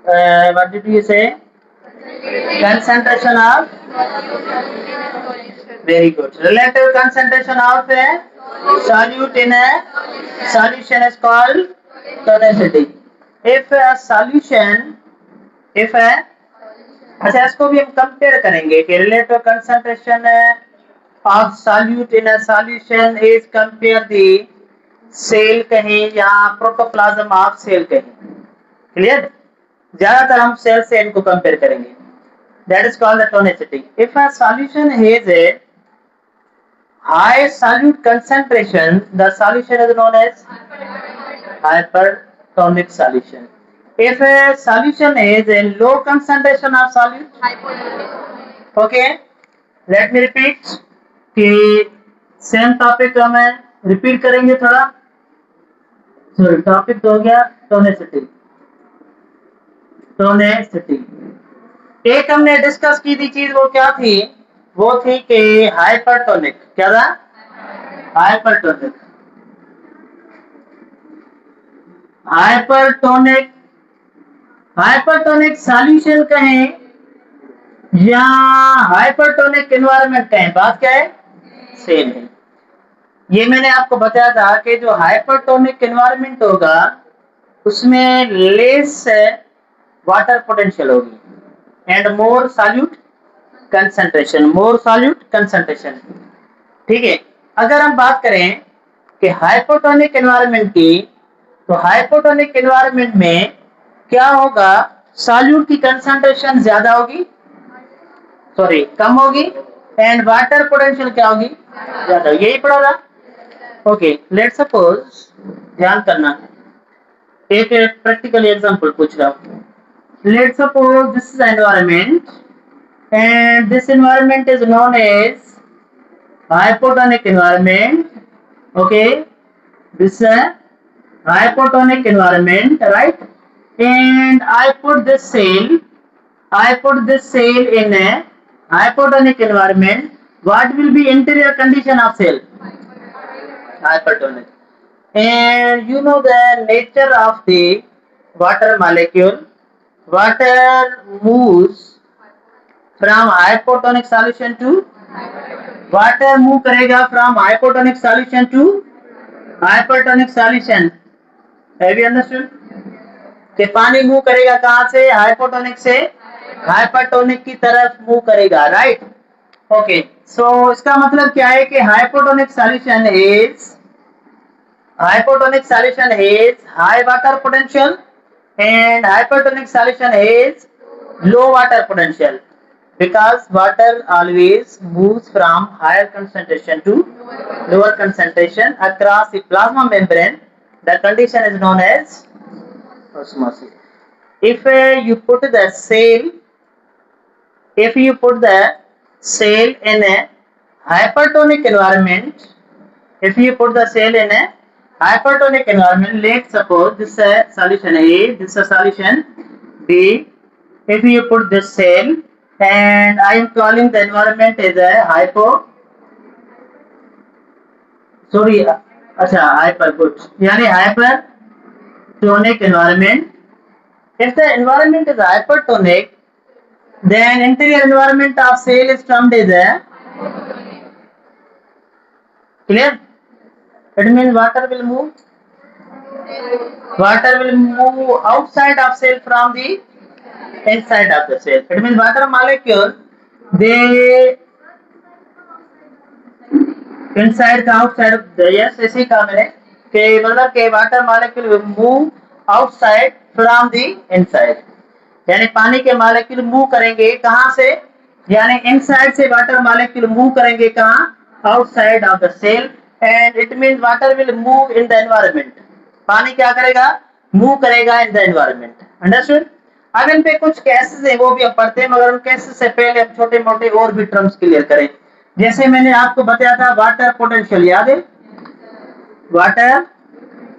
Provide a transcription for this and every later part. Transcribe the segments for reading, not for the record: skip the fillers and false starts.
what did you say? Concentration of, very good. Relative concentration of a solute in a solution is called tonicity. If a solution, if a, अच्छा इसको भी हम compare करेंगे कि relative concentration of solute in a solution is compare the cell कहें या protoplasm of cell कहें, clear? ज्यादातर हम सेल से इनको कंपेयर करेंगे. That is called the tonicity. If a solution has a high solute concentration, the solution is known as hypertonic solution. If a solution has a low concentration of solute, okay, let me repeat कि same topic हमें repeat करेंगे थोड़ा. Sorry, topic तो हो गया tonicity. Tonicity एक हमने discuss की थी चीज, वो क्या थी? वो थी कि हाइपरटोनिक. क्या था? हाइपरटोनिक. हाइपरटोनिक, हाइपरटोनिक सॉल्यूशन कहें या हाइपरटोनिक एनवायरनमेंट कहें, बात क्या है? सेम है. ये मैंने आपको बताया था कि जो हाइपरटोनिक एनवायरनमेंट होगा उसमें लेस वाटर पोटेंशियल होगी and more solute concentration, more solute concentration. ठीक है. अगर हम बात करें कि हाइपोटोनिक एनवायरनमेंट की, तो हाइपोटोनिक एनवायरनमेंट में क्या होगा? सॉल्यूट की कंसंट्रेशन ज्यादा होगी, सॉरी कम होगी, एंड वाटर पोटेंशियल क्या होगी? ज्यादा. यही पढ़ा था. ओके, लेट सपोज, ध्यान करना, एक प्रैक्टिकल एग्जांपल पूछ रहा हूं. Let suppose this is environment and this environment is known as hypotonic environment. Okay, this is a hypotonic environment, right? And I put this cell in a hypotonic environment. What will be interior condition of cell? Hypertonic. And you know the nature of the water molecule. Water moves from hypotonic solution to, water move करेगा from hypotonic solution to hypertonic solution. Have you understood कि पानी move करेगा कहां से? Hypotonic से hypertonic की तरफ move करेगा, राइट? ओके, सो इसका मतलब क्या है कि hypotonic solution is high water potential and hypertonic solution is low water potential, because water always moves from higher concentration to lower concentration across the plasma membrane. The condition is known as osmosis. If you put the cell in a hypertonic environment, let's suppose this is a solution A, this is a solution B. If you put this cell, and I am calling the environment as a hypertonic environment. If the environment is hypertonic, then interior environment of cell is termed as a, clear? It means water will move outside of cell from the inside of the cell. It means water molecule, they inside का outside of the, yes, ऐसे ही कहा मैंने कि मतलब कि water molecule will move outside from the inside. यानी पानी के मॉलिक्यूल मूव करेंगे कहां से? यानी इनसाइड से वाटर मॉलिक्यूल मूव करेंगे कहां? Outside of the cell. And it means water will move in the environment. पानी क्या करेगा? मूव करेगा इन द एनवायरनमेंट. अंडरस्टूड? अब इन पे कुछ केसेस है वो भी हम पढ़ते हैं, मगर उन केसेस से पहले हम छोटे मोटे और भी टर्म्स क्लियर करें. जैसे मैंने आपको बताया था वाटर पोटेंशियल, याद है? वाटर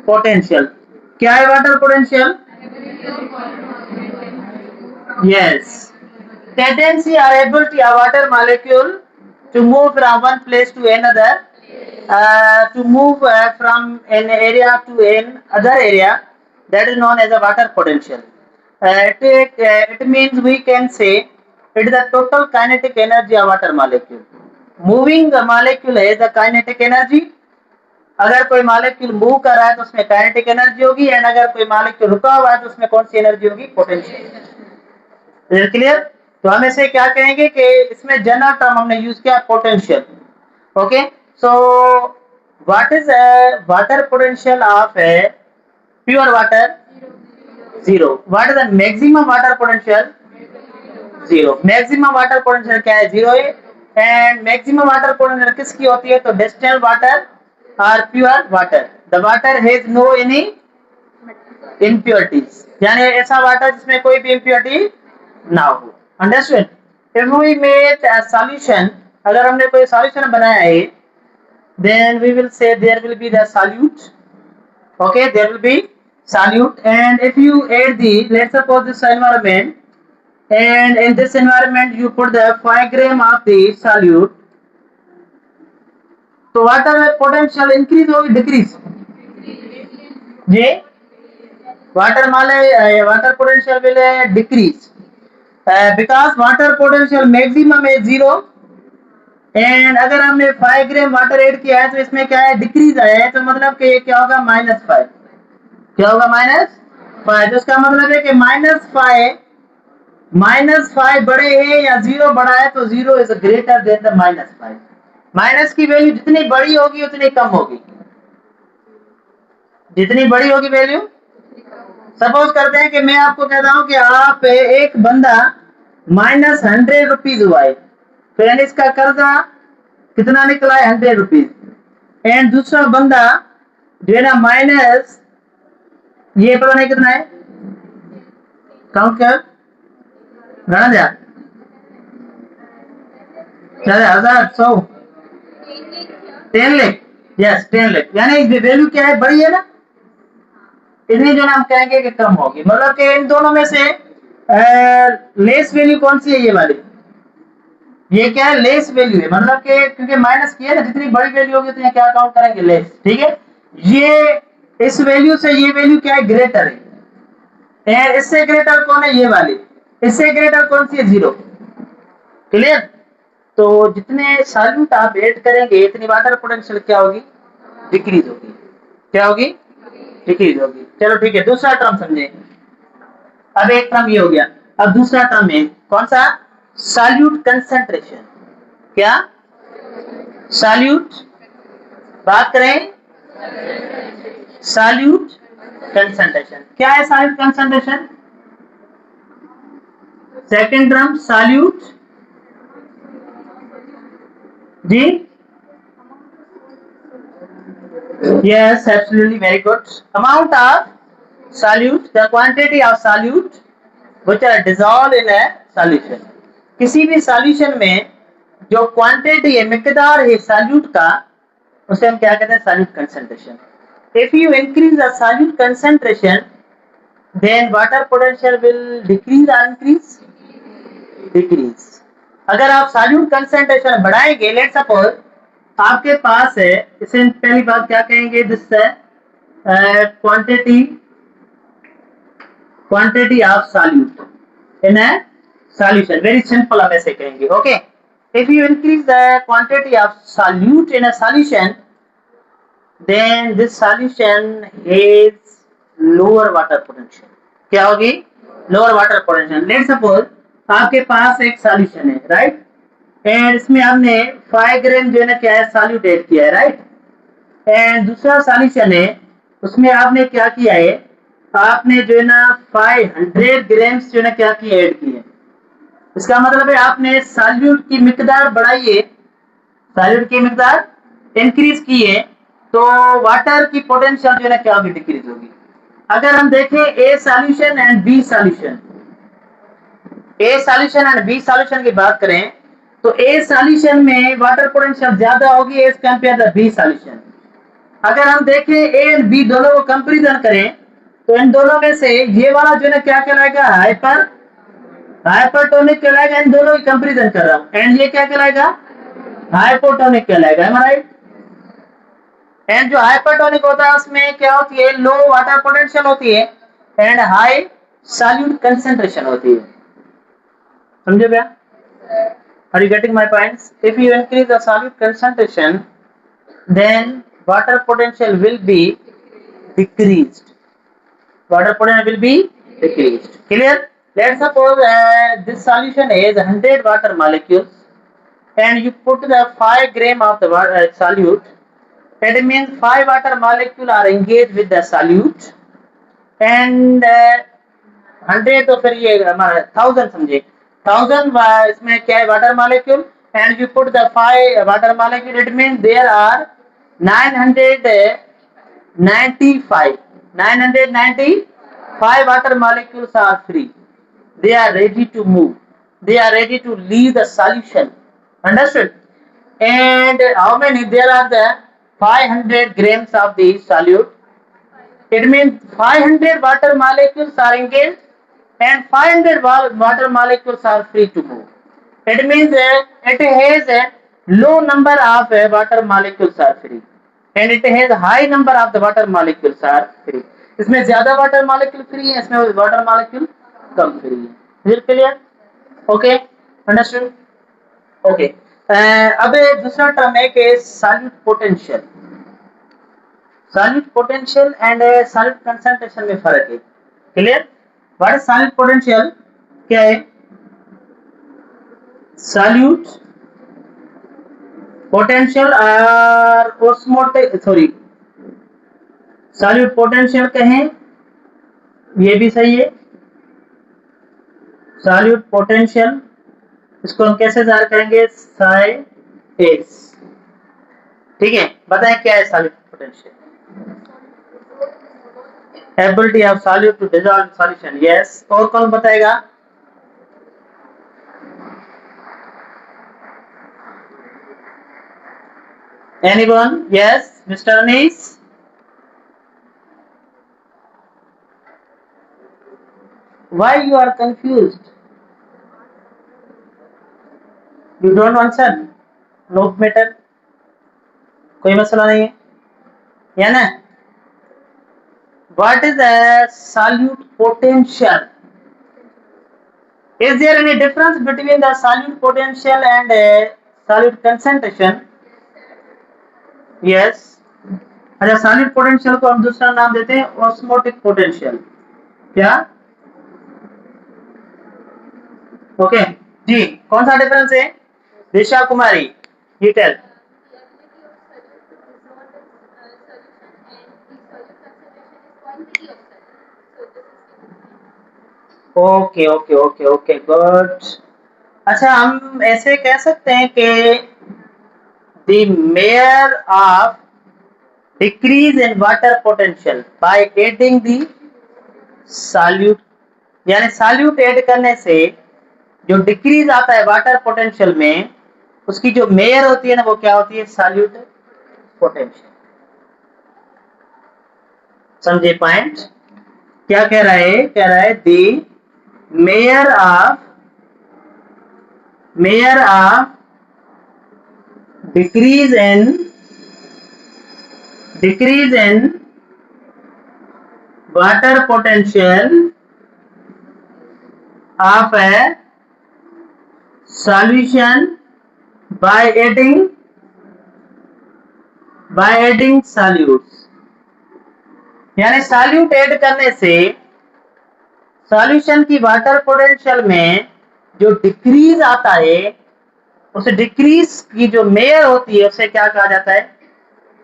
पोटेंशियल क्या है? Water potential, yes, tendency or ability of water molecule to move from one place to another, to move from an area to an other area, that is known as a water potential. it means we can say it is the total kinetic energy of water molecule. Moving molecule है the kinetic energy. अगर कोई molecule move कर रहा है तो उसमें kinetic energy होगी, and अगर कोई मॉलिक्यूल रुका हुआ है तो उसमें कौन सी एनर्जी होगी? पोटेंशियल. क्लियर? तो हम इसे क्या कहेंगे कि इसमें जनरल टर्म हमने यूज किया potential. Okay, so what is water potential of pure water? Zero. What is the maximum water potential? Zero. Maximum water potential क्या है? जीरो है. एंड मैक्सिमम वाटर पोटेंशियल किसकी होती है? तो डिस्टिल्ड वाटर और pure water. The water has no any impurities, यानी ऐसा वाटर जिसमें कोई भी impurity ना हो. Understood? If we make a solution, अगर हमने कोई सॉल्यूशन बनाया है, then we will say there will be the solute. Okay, there will be solute, and if you add the, let's suppose this environment, and in this environment you put the 5 gram of the solute, तो water potential increase होगी decrease? जी, water potential will decrease because water potential maximum है zero, and अगर हमने 5 gram water add किया है तो इसमें क्या है? डिक्रीज आया है. तो मतलब कि ये क्या होगा? -5. क्या होगा? -5. तो इसका मतलब है कि -5 बड़े है या जीरो बड़ा है, तो zero is greater than the -5. Minus की वैल्यू जितनी बड़ी होगी उतनी कम होगी. जितनी बड़ी होगी वैल्यू, सपोज करते हैं कि मैं आपको कहता हूं कि आप एक बंदा -100 रुपीज हुआ है, तो यानी इसका कर्जा कितना निकला है? 100 रुपीज. एंड दूसरा बंदा जो है ना माइनस, ये पता नहीं कितना है, काउंट कर, गणा जा 1000, 100, 10 लाख. यस, 10 लाख. यानी वैल्यू क्या है? बड़ी है ना, इतनी जो ना हम कहेंगे कि कम होगी. मतलब कि इन दोनों में से लेस वैल्यू कौन सी है? ये वाली. ये क्या है? लेस वैल्यू है. मतलब कि क्योंकि माइनस की है ना, जितनी बड़ी वैल्यू होगी उतनी क्या काउंट करेंगे? लेस. ठीक है, ये इस वैल्यू से ये वैल्यू क्या है? ग्रेटर है. एंड इससे ग्रेटर कौन है? ये वाली. इससे ग्रेटर कौन सी है? जीरो. क्लियर? तो जितने सॉल्यूट आप ऐड करेंगे इतनी वाटर पोटेंशियल क्या होगी? डिक्रीज होगी. क्या होगी? डिक्रीज होगी. चलो ठीक है, दूसरा टर्म समझे. अब एक टर्म ये हो गया, अब दूसरा टर्म है कौन सा? Solute concentration. क्या? सॉल्यूट, बात करें सॉल्यूट कंसंट्रेशन. क्या है solute concentration? Second term solute. जी, yes, absolutely, very good. Amount of solute, the quantity of solute which are dissolved in a solution. किसी भी सॉल्यूशन में जो क्वांटिटी है, मिकदार है सॉल्यूट का, उसे हम क्या कहते हैं? Solute concentration. If you increase the solute concentration, then water potential will decrease or increase? Decrease. अगर आप सॉल्यूट कंसंट्रेशन बढ़ाएंगे, लेट्स सपोज आपके पास है, इसे पहली बात क्या कहेंगे? This quantity of solute in a solution. Very simple हम ऐसे कहेंगे. Okay, if you increase the quantity of solute in a solution, then this solution has lower water potential. क्या होगी? Lower water potential. Let's suppose आपके पास एक solution है, right, and इसमें आपने 5 ग्राम जो है ना क्या है? सॉल्यूट ऐड किया है, राइट. एंड दूसरा सॉल्यूशन है, उसमें आपने क्या किया है? आपने जो है ना 500 ग्राम्स जो है ना क्या किया? ऐड किए. इसका मतलब है आपने सॉल्यूट की मिकदार बढ़ाई है, सॉल्यूट की मिकदार इंक्रीज की है, तो वाटर की पोटेंशियल जो है ना क्या होगी? डिक्रीज होगी. अगर हम देखें A solution and B solution, A solution and B solution की बात करें तो ए सॉल्यूशन में वाटर पोटेंशियल ज्यादा होगी as compare the B solution. अगर हम देखें ए एंड बी दोनों को कंपैरिजन करें तो इन दोनों में से ये वाला जो है क्या कहलाएगा? हाइपरटोनिक कहलाएगा. इन दोनों की कंपैरिजन कर रहा हूं. एंड ये क्या कहलाएगा? हाइपोटोनिक कहलाएगा. Am I right? एंड जो हाइपरटोनिक होता है उसमें क्या होती है? लो वाटर पोटेंशियल होती है एंड हाई सॉल्यूट कंसंट्रेशन होती है। समझे भैया? Are you getting my points? If you increase the solute concentration, then water potential will be decreased. Water potential will be decreased. Clear? Let's suppose this solution is 100 water molecules, and you put the 5 gram of the solute. That means 5 water molecules are engaged with the solute, and 100 तो फिर ये हमारा 1000 समझे, 1000 इसमें क्या है water molecule, and you put the 5 water molecule, it mean there are 995 water molecules are free. They are ready to move. They are ready to leave the solution. Understood? And how many? There are the 500 grams of the solute. It means 500 water molecules are engaged and 500 water molecules are free to move. It means it has a low number of water molecules are free and it has a high number of the water molecules are free. इसमें ज्यादा water molecule free है, इसमें water molecule कम free है. Is it clear? Okay, understood? Okay. अब दूसरा term है कि solute potential. Solute potential and solute concentration में फर्क है. Clear? What is solute potential? क्या है? सॉल्यूट पोटेंशियल और ऑस्मोटिक, सॉरी, सॉल्यूट पोटेंशियल कहें, ये भी सही है. सॉल्यूट पोटेंशियल इसको हम कैसे ज़ाहिर करेंगे? Psi s. ठीक है, बताएं क्या है solute potential? Ability of solute to dissolve solution. Yes. और कौन बताएगा? Anyone? Yes, mister Anees. Why you are confused? You don't answer? No matter. कोई मसला नहीं है, या ना? What is the solute potential? Is there any difference between the solute potential and solute concentration? Yes. अच्छा, solute potential को हम दूसरा नाम देते हैं osmotic potential. क्या? ओके जी. कौन सा डिफरेंस है? दिशा कुमारी, you tell. Okay okay okay okay good. अच्छा, हम ऐसे कह सकते हैं कि the mayor of decrease in water potential by adding the solute, यानी सॉल्यूट ऐड करने से जो डिक्रीज आता है वाटर पोटेंशियल में, उसकी जो मेयर होती है ना, वो क्या होती है? Solute potential. समझे पॉइंट? क्या कह रहा है? कह रहा है the mayor of decrease in water potential of A solution by adding solutes. यानी सॉल्यूट ऐड करने से सॉल्यूशन की वाटर पोटेंशियल में जो डिक्रीज आता है, उस डिक्रीज की जो मेयर होती है, उसे क्या कहा जाता है?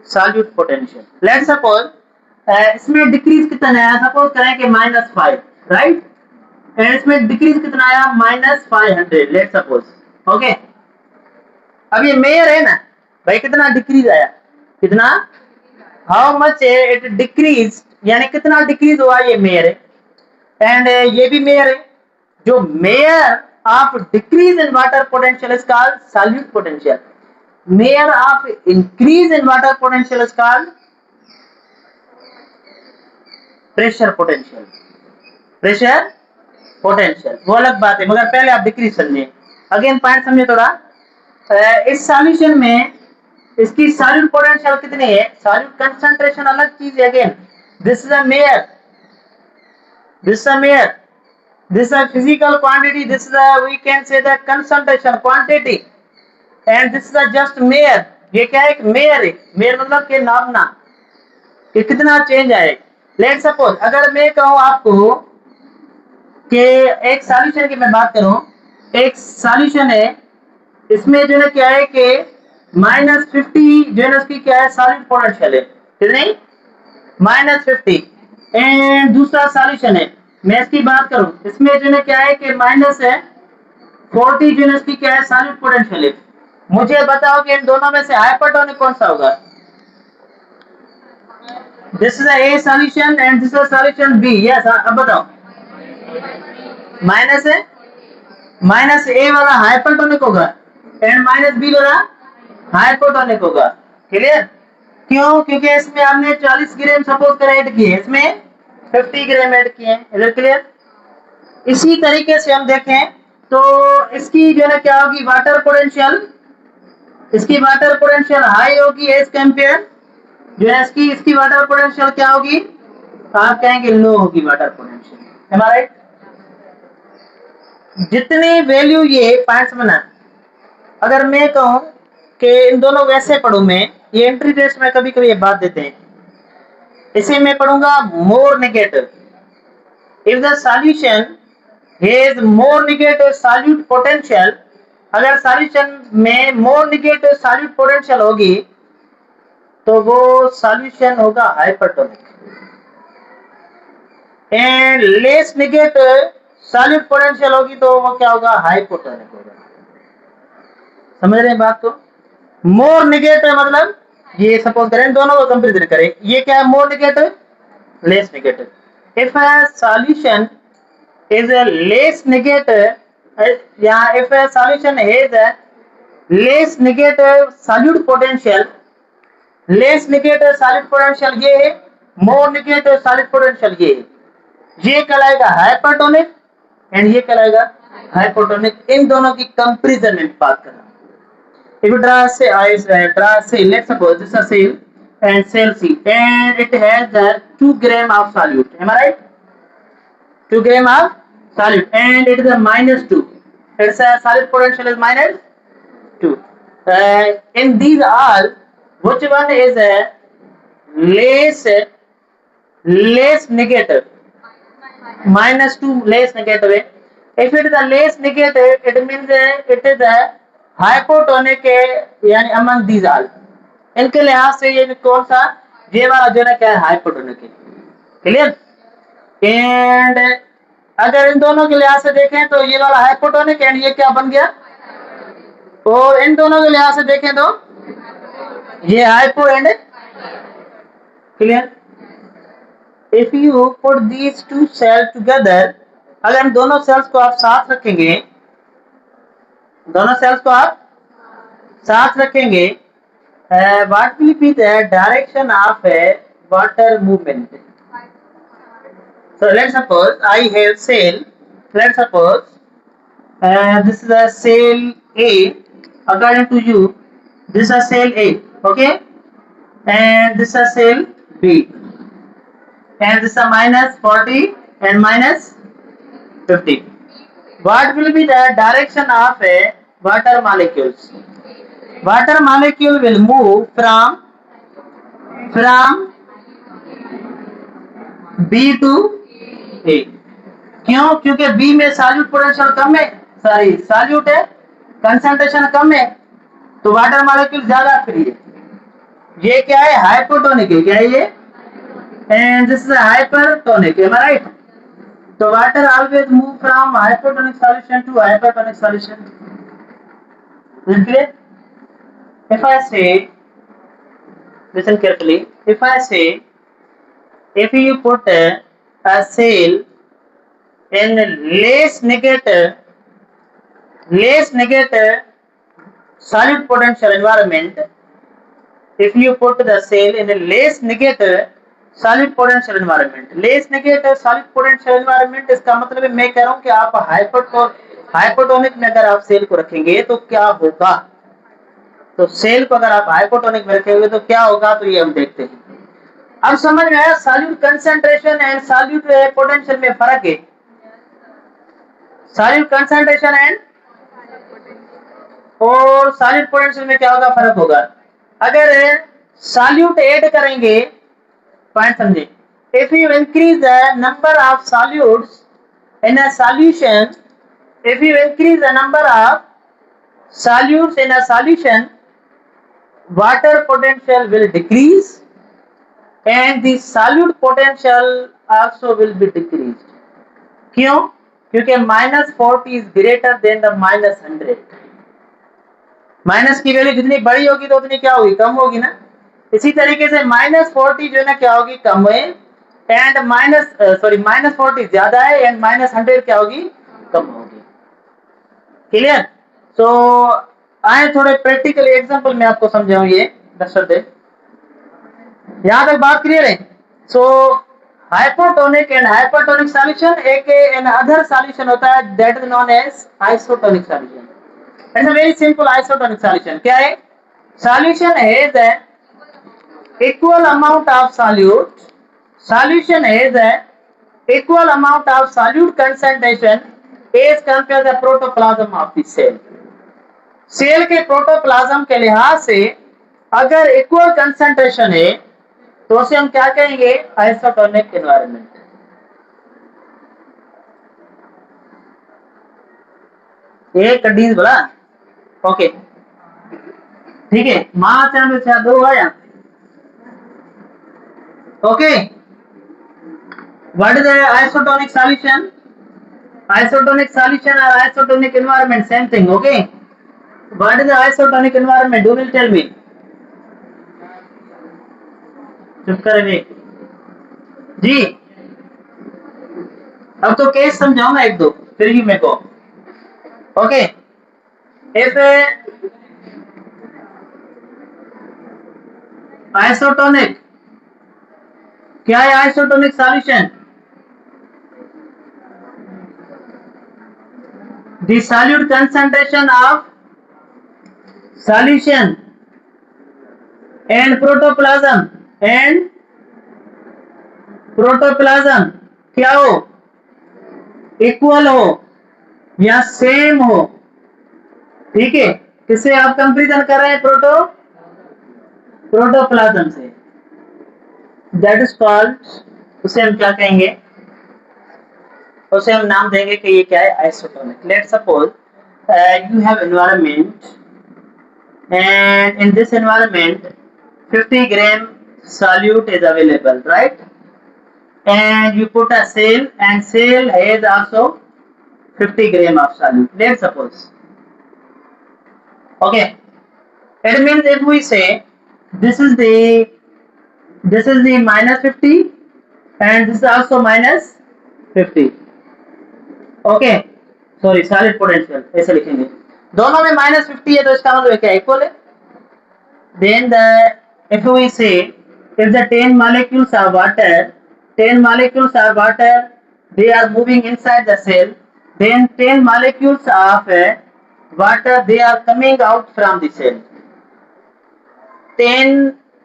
Solute potential. लेट्स सपोज इसमें डिक्रीज कितना आया? सपोज करें कि -5, राइट? एंड इसमें डिक्रीज कितना आया? -500. Let's suppose. ओके, अब ये मेयर है ना भाई, कितना डिक्रीज आया? कितना? हाउ मच इट डिक्रीज, यानी कितना डिक्रीज हुआ? ये मेयर है. एंड ये भी मेयर है. जो mayor of decrease in water potential is called solute potential. Mayor of increase in water potential is called pressure potential. Pressure potential वो अलग बात है, मगर पहले आप डिक्रीज समझिए. अगेन पॉइंट समझिए थोड़ा. इस सॉल्यूशन में इसकी सॉल्यूट पोटेंशियल कितनी है? सॉल्यूट कंसंट्रेशन अलग चीज है. Again this is a mayor, this is a mayor. This is a physical quantity. This is a, we can say the concentration quantity. And this is a just measure. ये क्या है? एक mayor है. Mayor मतलब के नापना कि कितना चेंज आए. लेट सपोज अगर मैं कहूं आपको कि एक सॉल्यूशन की मैं बात करूं, एक सॉल्यूशन है, इसमें जो है क्या है कि -50 जो है उसकी क्या है सॉलिड पोटेंशियल है, कितनी? -50. एंड दूसरा सॉल्यूशन है, मैं इसकी बात करूं, इसमें जो है क्या है कि -40 जो है इसकी क्या है सॉलिड पोटेंशियल है. मुझे बताओ कि इन दोनों में से हाइपरटोनिक कौन सा होगा? This is A solution and this is solution B. Yes, अब बताओ. माइनस है, माइनस ए वाला हाइपरटोनिक होगा एंड माइनस बी वाला हाइपोटोनिक होगा. क्लियर? क्यों? क्योंकि इसमें हमने 40 ग्राम सपोज कर ऐड किए, इसमें 50 ग्राम ऐड किए. Is it clear? इसी तरीके से हम देखें तो इसकी जो है क्या होगी वाटर पोटेंशियल, इसकी वाटर पोटेंशियल हाई होगी एज कंपेयर जो है इसकी वाटर पोटेंशियल क्या होगी? आप कहेंगे लो होगी water potential. M I right? जितनी वैल्यू ये पॉइंट्स बना, अगर मैं कहूं कि इन दोनों वैसे पढ़ू, मैं ये एंट्री टेस्ट में कभी कभी ये बात देते हैं, इसे मैं पढ़ूंगा more negative. If the solution has more negative solute potential, अगर सॉल्यूशन में मोर नेगेटिव सॉल्यूट पोटेंशियल होगी तो वो सॉल्यूशन होगा hypertonic. And less negative solute potential होगी तो वो क्या होगा? हाइपोटोनिक होगा. समझ रहे हैं बात को? मोर नेगेटिव मतलब ये सपोज करें दोनों को कंपेरिजन करें, ये क्या है? More negative, less negative. If a solution is a less negative या if a solution has a less negative solute potential, less negative solid potential ये है, मोर नेगेटिव सॉलिड पोटेंशियल ये है, ये कहलाएगा हाइपरटोनिक एंड ये कहलाएगा हाइपोटोनिक. इन दोनों की कंपैरिजन में बात करना. If you draw say draw say let's suppose this is a cell and cell C and it has the 2 gram of solute. Am I right? 2 gram of solute and it is a -2. Its solid potential is -2. In these all, which one is a less negative? -2 less negative. If it is a less negative, it means it is a hypotonic यानी among these all. इनके लिहाज से ये कौन सा? ये वाला जो है क्या है? हाइपोटोनिक है. क्लियर? एंड अगर इन दोनों के लिहाज से देखें तो ये वाला हाइपोटोनिक एंड ये क्या बन गया? और इन दोनों के लिहाज से देखें तो ये hypo and. Clear? If you put these two cell together, अगर इन दोनों सेल्स को आप साथ रखेंगे, दोनों सेल्स को आप साथ रखेंगे, what will be the direction of water movement? So let's suppose I have cell, let's suppose this is a cell A. According to you, this is a cell A, okay, and this is a cell B, and this is a -40 and -50. What will be the direction of a water molecules? Water molecule will move from B to A. क्यों? क्योंकि B में solute potential कम है, sorry solute है, concentration कम है, तो water molecule ज्यादा free है. ये क्या है? हाइपोटोनिक है. क्या है ये? And this is hypertonic. Am I right? तो water always move from hypotonic solution to hypertonic solution. If I say, listen carefully, if I say, if you put a cell in less negative solid potential environment, if you put the cell in a less negative solid potential environment, less negative solid potential environment, इसका मतलब है मैं कह रहा हूं कि आप hypotonic में अगर आप सेल को रखेंगे तो क्या होगा? तो सेल को अगर आप हाइपोटोनिक में रखेंगे तो क्या होगा? तो ये हम देखते हैं. अब समझ में आया solute concentration and solute potential में फर्क है. सॉल्यूट कंसंट्रेशन एंड और सॉलिड पोटेंशियल में क्या होगा, फर्क होगा। अगर सॉल्यूट ऐड करेंगे, पॉइंट समझे, if you increase the number of solutes in a solution, if you increase the number of solutes in a solution, water potential will decrease and the solute potential also will be decreased. क्यों? क्योंकि -40 is greater than the -100। Minus की value जितनी बड़ी होगी तो उतनी क्या होगी, कम होगी ना। इसी तरीके से -40 जो है ना क्या होगी, कम है, एंड -40 ज्यादा है एंड -100 क्या होगी, कम होगी। क्लियर? तो आए थोड़े प्रैक्टिकल एग्जांपल में आपको समझाऊं ये दर्शक दे, यहां तक बात क्लियर है। So hypotonic and hypertonic solution, एक एन अदर सॉल्यूशन होता है that is known as isotonic solution. It's a very simple isotonic solution. क्या है? Solution has an equal amount of solute, solution has an equal amount of solute concentration as compared the protoplasm of the cell। Cell के protoplasm के लिहाज से अगर equal concentration है तो उसे हम क्या कहेंगे, आइसोटोनिक एनवायरनमेंट। एक कंडीशन बोला, ओके ठीक है। मां चैनल से दो आया, okay. What is isotonic solution? Isotonic solution or isotonic environment, same thing, okay? What is the isotonic environment? You will tell me. चुप करेंगे जी। अब तो केस समझाऊंगा एक दो, फिर ही मेरे को, ओके। इफ आइसोटोनिक, क्या है isotonic solution? The solute concentration of solution and protoplasm क्या हो, इक्वल हो या सेम हो, ठीक है। किससे आप कंपेरिजन कर रहे हैं? प्रोटोप्लाज्म से। दैट इज कॉल्ड, उसे हम क्या कहेंगे, उसे हम नाम देंगे कि ये क्या है, isotonic. Let's suppose you have environment and in this environment 50 gram solute is available, right? And you put a cell and cell has also 50 gram of solute, let's suppose, okay। It means if we say this is the -50 and this is also -50, okay. Sorry, solid potential ऐसे लिखेंगे, दोनों में -50 है तो इसका मतलब क्या, equal है। देन द इफ वी से if the 10 molecules are water, they are moving inside the cell, then 10 molecules of water they are coming out from the cell। 10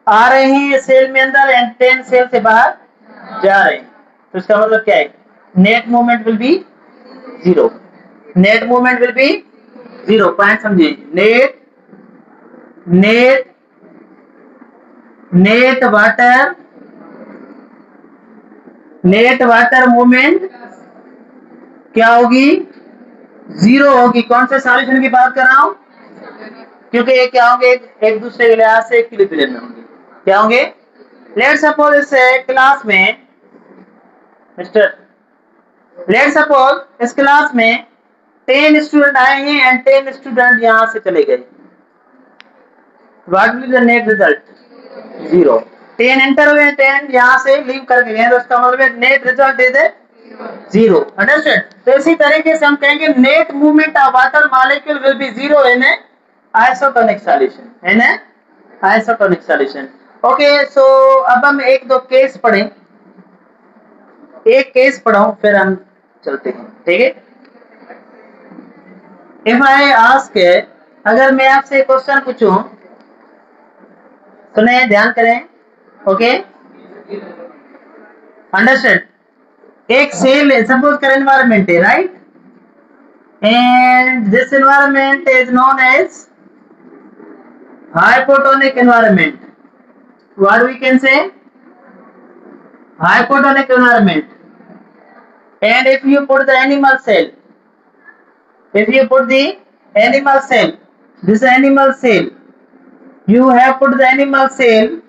आ रहे हैं सेल में अंदर एंड 10 सेल से बाहर जा रहे हैं, तो इसका मतलब क्या है, net movement will be zero. Net movement will be zero, point समझिए। नेट वाटर मूवमेंट क्या होगी, जीरो होगी। कौन से सॉल्यूशन की बात कर रहा हूं, क्योंकि ये क्या होंगे, एक दूसरे के लिहाज से इक्विलिब्रियम में होंगे। क्या होंगे? लेट्स सपोज इस क्लास में मिस्टर, लेट्स सपोज इस क्लास में 10 स्टूडेंट आए हैं एंड 10 स्टूडेंट यहां से चले गए। What will the net result? Zero. 10 enter हुए, 10 यहां से लीव करके गए, तो इसका मतलब net result is zero. Understand? तो इसी तरीके से हम कहेंगे net movement of water molecule will be zero in isotonic solution. Okay, so अब हम एक दो केस पढ़ें, एक केस पढ़ाऊं फिर हम चलते हैं, ठीक है। इफ आई आस्क, अगर मैं आपसे क्वेश्चन पूछूं, सुने, ध्यान करें, ओके, अंडरस्टैंड। एक सेल है, सपोज कर एनवायरमेंट है, right. and this environment is known as hypotonic environment. What we can say? Hypotonic environment. And if you put the animal cell, if you put the animal cell, this animal cell, you have put the animal cell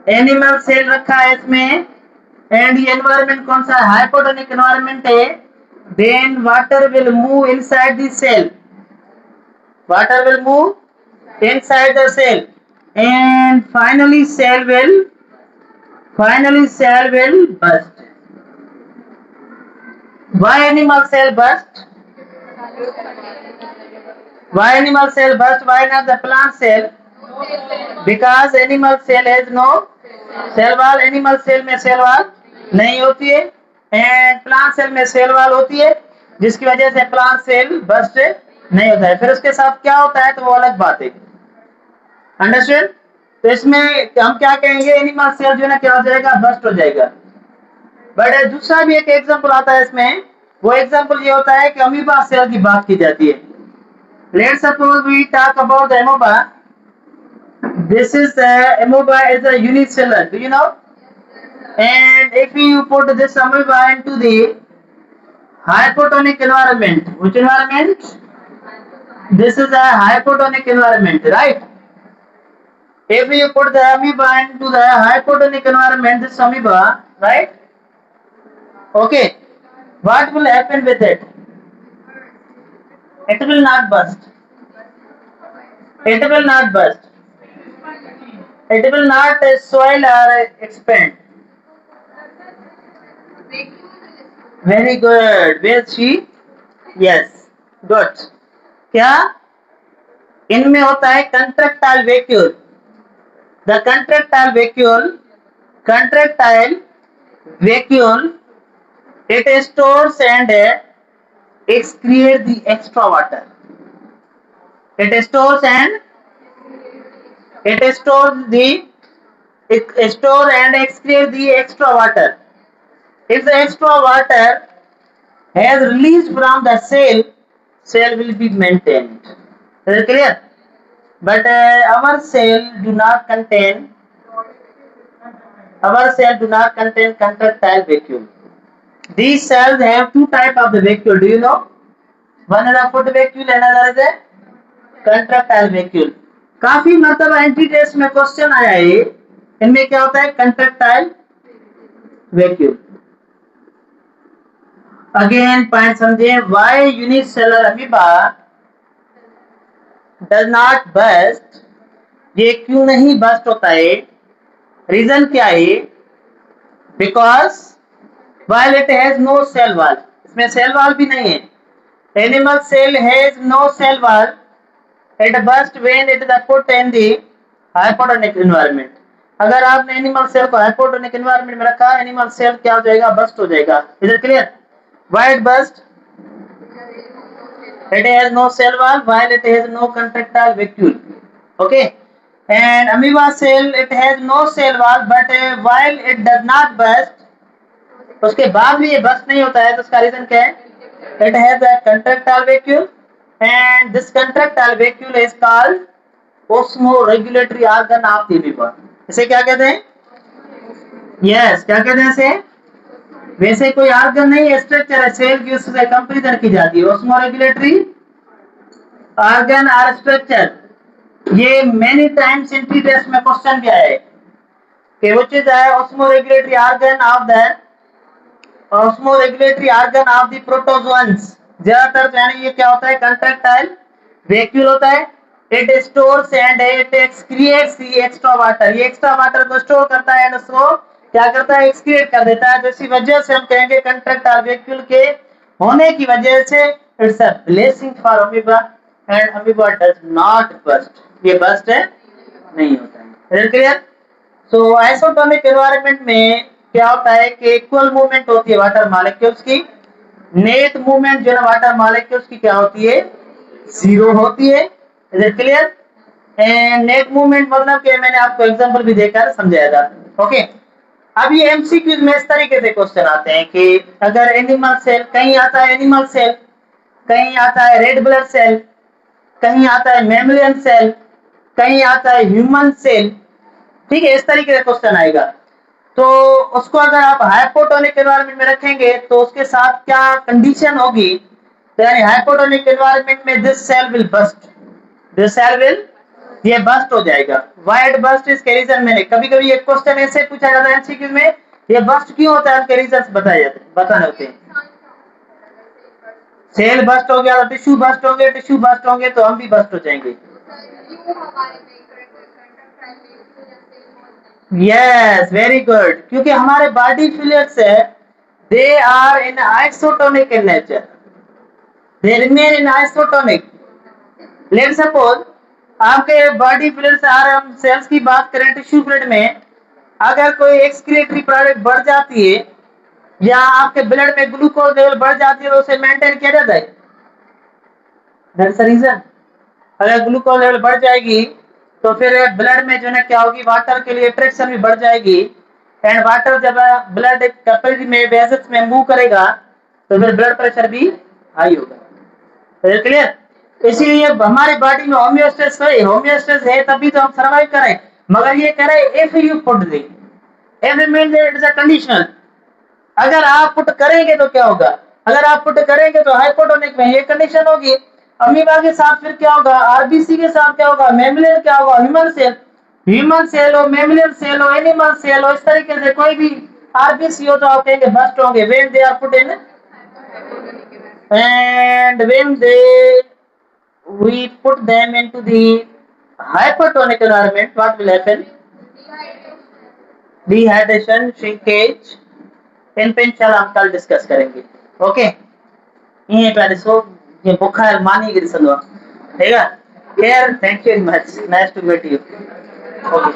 रखा है इसमें, and ये environment कौन सा है? Hypotonic environment है. Then water will move inside the cell, water will move inside the cell, and finally cell will burst. Why animal cell burst? Why animal cell burst? Why not the plant cell? Because animal cell has no cell wall. Animal cell में cell wall नहीं होती है, and plant cell में cell wall होती है, जिसकी वजह से प्लांट सेल बस्ट नहीं होता है. फिर उसके साथ क्या होता है तो वो अलग बात है. अंडरस्टैंड? तो इसमें हम क्या कहेंगे, एनिमल सेल जो है ना क्या हो जाएगा, बस्ट हो जाएगा. बट दूसरा भी एक एग्जांपल आता है इसमें, वो एग्जांपल ये होता है कि अमीबा सेल की बात की जाती है. Let's suppose we talk about the amoeba. This is amoeba is a unicellular. Do you know? And if you put this amoeba into the hypotonic environment, which environment? This is a hypotonic environment, right? If you put the amoeba into the hypotonic environment, this amoeba, right? Okay. What will happen with it? It will not burst. It will not burst. It will not swell or expand. Very good. Where is she? Yes. Good. क्या इनमें होता है contractile vacuole. The contractile vacuole, it stores and excretes the extra water. It stores and excretes the extra water. If the extra water has released from the cell will be maintained. Is it clear? But our cell do not contain contractile vacuole. These cells have two types of the vacuole. Do you know? One is a foot vacuole, another is a contractile vacuole. काफी मतलब entry test में question आया है, इनमें क्या होता है, contractile vacuole. Again point समझे. Why unicellular amoeba does not burst, ये क्यों नहीं बस्ट होता है, रीजन क्या है? Because while it has no cell wall, इसमें सेल वॉल भी नहीं है. Animal cell has no cell wall, it burst when it is put in the hypotonic environment. अगर आपने एनिमल सेल को हाइपोटोनिक एनवायरनमेंट में रखा, एनिमल सेल क्या हो जाएगा, बस्ट हो जाएगा. Is it clear? Why it burst? It has no cell wall while it has no contractile vacuole. Okay, and amoeba cell it has no cell wall, but while it does not burst, उसके बाद भी ये bast नहीं होता है, तो उसका reason क्या है? It has a contractile vacuole, and this contractile vacuole is called osmoregulatory organ of the amoeba. इसे क्या कहते हैं? Yes, क्या कहते हैं इसे? वैसे कोई ऑर्गन नहीं है, स्ट्रक्चर है, सेल की उससे कंपैरिजन की जाती है. ऑस्मोरेगुलेटरी ऑर्गन और स्ट्रक्चर, ये मेनी टाइम्स एंट्री टेस्ट में क्वेश्चन भी आया है कि which is the osmoregulatory organ of the protozoans. ज्यादातर यानी ये क्या होता है, कंट्रैक्टाइल वैक्यूल होता है. It stores and it excretes the extra water, ये एक्स्ट्रा वाटर को स्टोर करता है, उसको क्या करता है, एक्सक्रिएट कर देता है. तो इसी वजह से हम कहेंगे कंट्रैक्टाइल वैक्यूल के होने की वजह से it's a blessing for amoeba, and amoeba does not burst, ये बस्ट है नहीं होता है. क्लियर? सो आइसोटोनिक एनवायरनमेंट में क्या होता है कि इक्वल मूवमेंट होती है वाटर मॉलिक्यूल्स की. नेट मूवमेंट जो है वाटर मॉलिक्यूल्स की क्या होती है, जीरो होती है. Is it clear? And net movement मतलब कि मैंने आपको एग्जांपल भी देकर समझाया था. ओके, अब ये एमसीक्यूज में इस तरीके से क्वेश्चन आते हैं कि अगर एनिमल सेल, कहीं आता है एनिमल सेल, कहीं आता है रेड ब्लड सेल, कहीं आता है मेमलियन सेल, कहीं आता है ह्यूमन सेल। ठीक है, इस तरीके का क्वेश्चन आएगा। तो उसको अगर आप हाइपोटोनिक एनवायरनमेंट में रखेंगे तो उसके साथ क्या कंडीशन होगी, तो यानी हाइपोटोनिक एनवायरनमेंट में this cell will burst, this cell will, ये बस्ट हो जाएगा। वाइड बस्ट इसके रीजन मैंने कभी कभी एक क्वेश्चन ऐसे पूछा जाता है एमसीक्यू में, ये बस्ट क्यों होता है, उसके रीजंस बताए जाते हैं, बताने होते हैं। सेल बस्ट हो गया तो टिश्यू बस्ट होंगे, टिश्यू बस्ट होंगे तो हम भी बस्ट हो जाएंगे। यस, वेरी गुड, क्योंकि हमारे बॉडी फ्लूइड्स है, they are in isotonic in nature, they remain in isotonic. Let suppose आपके बॉडी फ्लूइड्स आर, हम सेल्स की बात करें टिश्यू फ्लूइड में, अगर कोई एक्सक्रीटरी प्रोडक्ट बढ़ जाती है या आपके ब्लड में ग्लूकोज लेवल बढ़ जाती है तो उसे मेंटेन किया जाता है। That's the reason. अगर ग्लूकोज लेवल बढ़ जाएगी तो फिर ब्लड में जो है क्या होगी, वाटर के लिए अट्रैक्शन भी बढ़ जाएगी, एंड वाटर जब ब्लड कैपिलरी में वेसल्स में मूव करेगा तो फिर ब्लड प्रेशर भी हाई होगा। क्लियर? इसीलिए हमारी बॉडी में होम्योस्टेसिस है तभी तो हम सर्वाइव करें। मगर ये कह रहे if you put the, if means it is a conditional, अगर आप पुट करेंगे तो क्या होगा, अगर आप पुट करेंगे तो हाइपोटोनिक में ये कंडीशन होगी। अमीबा के साथ फिर क्या होगा, आरबीसी के साथ क्या होगा, मेमलियन क्या होगा, ह्यूमन सेल, ह्यूमन सेल हो, मेमलियन सेल हो, एनिमल सेल हो, इस तरीके से कोई भी आरबीसी हो तो आप कहेंगे बस्ट होंगे when they are put in, and when they we put them into the hypertonic environment, what will happen? Dehydration, shrinkage, इन पे इंशाल्लाह हम कल डिस्कस करेंगे। ओके, ये पहले सो ये बुखार मानी गिर सदवा, ठीक है? Here, thank you very much. Nice to meet you. Okay.